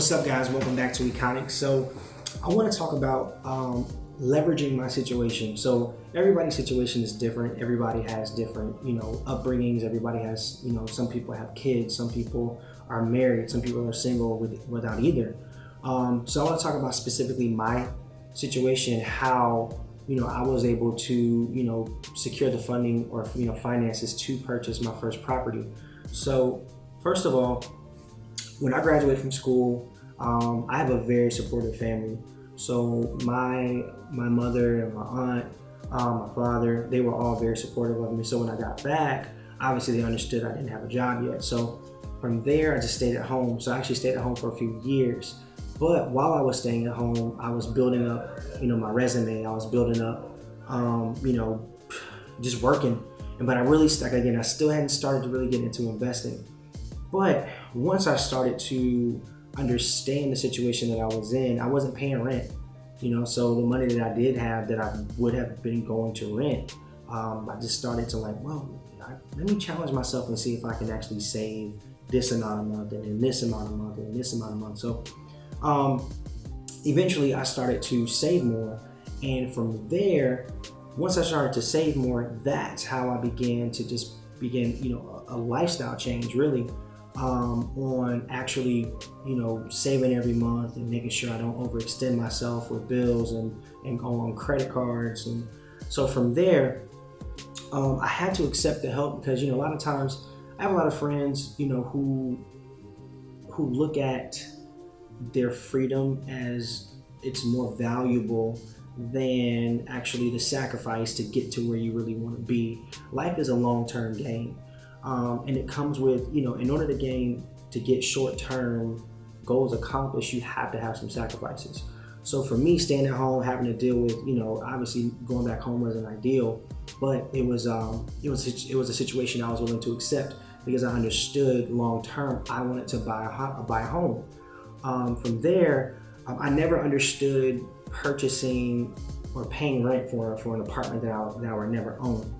What's up, guys? Welcome back to Econics. So I want to talk about leveraging my situation. So everybody's situation is different. Everybody has different, upbringings. Everybody has, some people have kids, some people are married, some people are single without either. So I want to talk about specifically my situation, how, I was able to, secure the funding or, finances to purchase my first property. So first of all, when I graduated from school, I have a very supportive family. So my mother and my aunt, my father, they were all very supportive of me. So when I got back, obviously they understood I didn't have a job yet. So from there, I just stayed at home. So I actually stayed at home for a few years. But while I was staying at home, I was building up, my resume. I was building up, just working. But I still hadn't started to really get into investing. But once I started to understand the situation that I was in, I wasn't paying rent, so the money that I did have that I would have been going to rent, I just started to let me challenge myself and see if I can actually save this amount a month and then this amount a month and this amount a month. So eventually I started to save more. And from there, once I started to save more, that's how I began a lifestyle change really. On actually, saving every month and making sure I don't overextend myself with bills and go on credit cards. And so from there, I had to accept the help because, a lot of times I have a lot of friends, who look at their freedom as it's more valuable than actually the sacrifice to get to where you really want to be. Life is a long-term game. And it comes with, in order to get short-term goals accomplished, you have to have some sacrifices. So for me, staying at home, having to deal with, obviously going back home wasn't ideal, but it was a situation I was willing to accept because I understood long-term I wanted to buy a home. From there, I never understood purchasing or paying rent for an apartment that I would never own.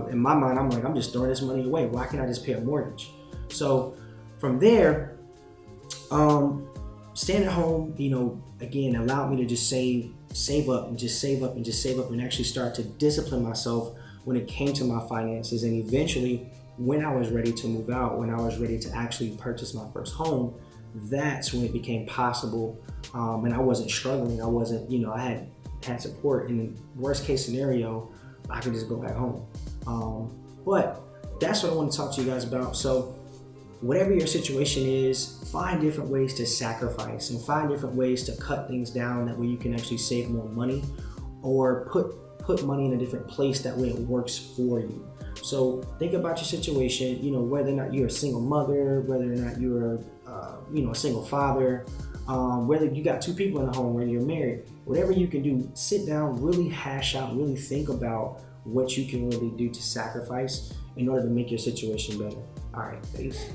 In my mind, I'm like, I'm just throwing this money away. Why can't I just pay a mortgage? So from there, staying at home, again, allowed me to just save up and actually start to discipline myself when it came to my finances. And eventually, when I was ready to move out, when I was ready to actually purchase my first home, that's when it became possible. And I wasn't struggling. I wasn't, I had support. In the worst case scenario, I could just go back home. But that's what I want to talk to you guys about. So whatever your situation is, find different ways to sacrifice and find different ways to cut things down. That way you can actually save more money or put money in a different place. That way it works for you. So think about your situation, whether or not you're a single mother, whether or not you're a single father, whether you got two people in the home, whether you're married, whatever you can do, sit down, really hash out, really think about what you can really do to sacrifice in order to make your situation better. All right, peace.